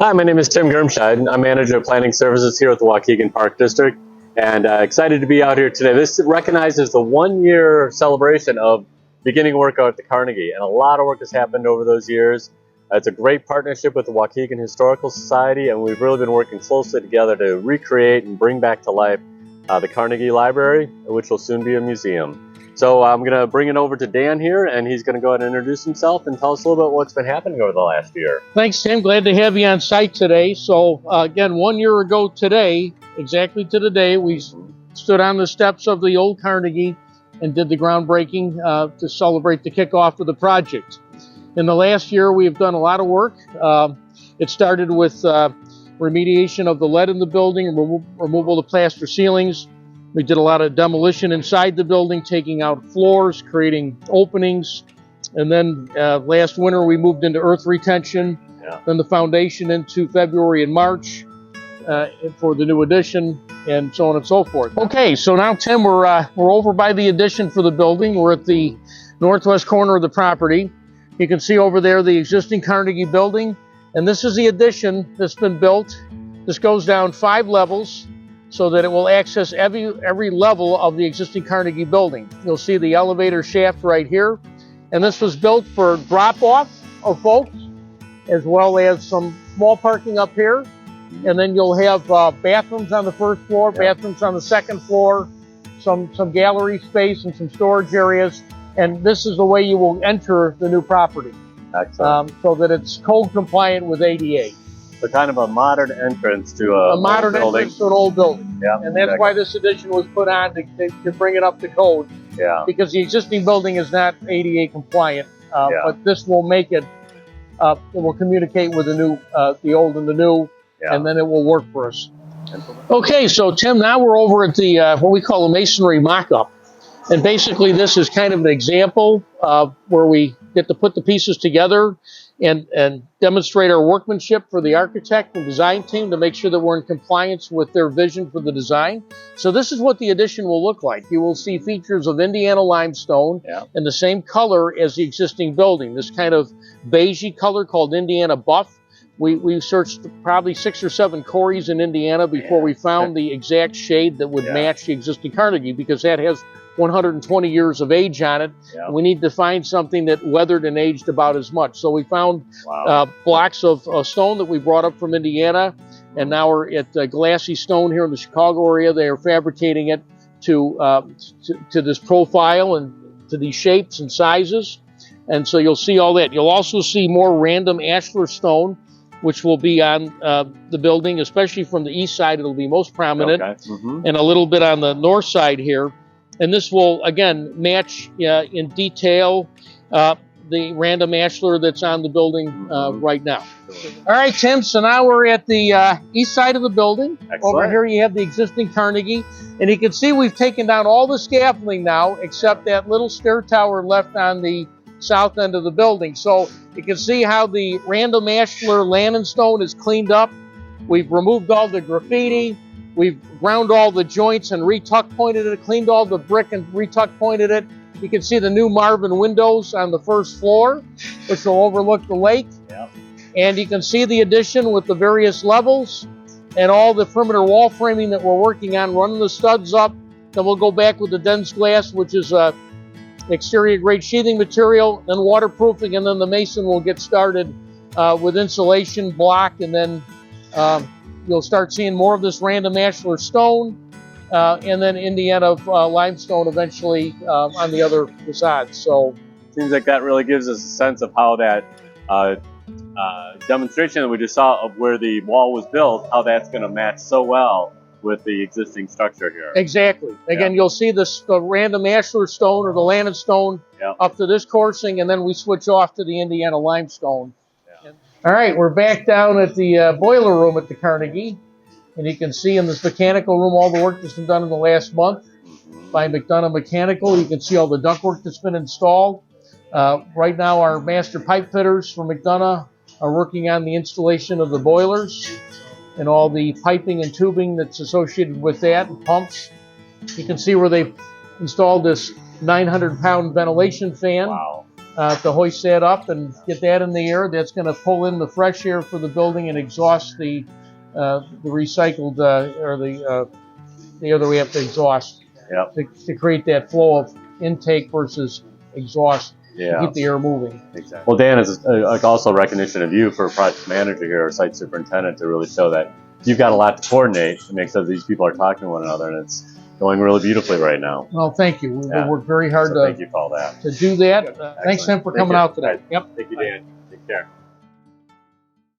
Hi, my name is Tim Gurmscheid. I'm manager of planning services here at the Waukegan Park District, and excited to be out here today. This recognizes the 1-year celebration of beginning work out at the Carnegie, and a lot of work has happened over those years. It's a great partnership with the Waukegan Historical Society, and we've really been working closely together to recreate and bring back to life the Carnegie Library, which will soon be a museum. So I'm going to bring it over to Dan here, and he's going to go ahead and introduce himself and tell us a little bit what's been happening over the last year. Thanks, Tim. Glad to have you on site today. So again, 1 year ago today, exactly to the day, we stood on the steps of the old Carnegie and did the groundbreaking to celebrate the kickoff of the project. In the last year, we have done a lot of work. It started with remediation of the lead in the building, removal of plaster ceilings. We did a lot of demolition inside the building, taking out floors, creating openings. And then last winter, we moved into earth retention, then the foundation into February and March for the new addition, and so on and so forth. Okay, so now, Tim, we're over by the addition for the building. We're at the northwest corner of the property. You can see over there the existing Carnegie building, and this is the addition that's been built. This goes down 5 levels, so that it will access every level of the existing Carnegie building. You'll see the elevator shaft right here. And this was built for drop-off of folks, as well as some small parking up here. And then you'll have bathrooms on the first floor, bathrooms on the second floor, some gallery space and some storage areas. And this is the way you will enter the new property. Excellent. So that it's code compliant with ADA. So kind of a modern entrance to a modern entrance to an old building. Yeah, and that's why this addition was put on to bring it up to code. Yeah. Because the existing building is not ADA compliant, but this will make it. It will communicate with the new, the old and the new, and then it will work for us. Okay, so Tim, now we're over at the what we call a masonry mock-up, and basically this is kind of an example where we get to put the pieces together and demonstrate our workmanship for the architect and design team to make sure that we're in compliance with their vision for the design. So this is what the addition will look like. You will see features of Indiana limestone in the same color as the existing building, this kind of beigey color called Indiana buff. We searched probably 6 or 7 quarries in Indiana before we found the exact shade that would match the existing Carnegie, because that has 120 years of age on it. We need to find something that weathered and aged about as much. So we found blocks of stone that we brought up from Indiana, and now we're at Glassy Stone here in the Chicago area. They are fabricating it to this profile and to these shapes and sizes. And so you'll see all that. You'll also see more random ashlar stone, which will be on the building, especially from the east side. It'll be most prominent, and a little bit on the north side here. And this will, again, match in detail the random ashlar that's on the building right now. All right, Tim, so now we're at the east side of the building. Excellent. Over here you have the existing Carnegie. And you can see we've taken down all the scaffolding now, except that little stair tower left on the south end of the building. So you can see how the random ashlar Lannon stone is cleaned up. We've removed all the graffiti. We've ground all the joints and retuck pointed it, cleaned all the brick and retuck pointed it. You can see the new Marvin windows on the first floor, which will overlook the lake. And you can see the addition with the various levels and all the perimeter wall framing that we're working on, running the studs up. Then we'll go back with the dense glass, which is exterior grade sheathing material, then waterproofing, and then the mason will get started with insulation block, and then you'll start seeing more of this random ashlar stone, and then Indiana limestone eventually on the other facades. So seems like that really gives us a sense of how that demonstration that we just saw of where the wall was built, how that's going to match so well with the existing structure here. Exactly. Again, you'll see the random ashlar stone or the Lannon stone up to this coursing, and then we switch off to the Indiana limestone. All right, we're back down at the boiler room at the Carnegie, and you can see in this mechanical room all the work that's been done in the last month by McDonough Mechanical. You can see all the ductwork that's been installed. Right now, our master pipe fitters from McDonough are working on the installation of the boilers and all the piping and tubing that's associated with that, and pumps. You can see where they installed this 900-pound ventilation fan. to hoist that up and get that in the air. That's going to pull in the fresh air for the building and exhaust the recycled or the air that we have to exhaust. Yep. To create that flow of intake versus exhaust. Yeah. To keep the air moving. Exactly. Well, Dan, is also recognition of you for project manager here, or site superintendent, to really show that you've got a lot to coordinate to make sure that these people are talking to one another, and it's going really beautifully right now. Well, thank you. We've worked very hard thank you for all that. to do that. Thanks, Tim, for coming out today. Yep. Thank you, Dan. Take care.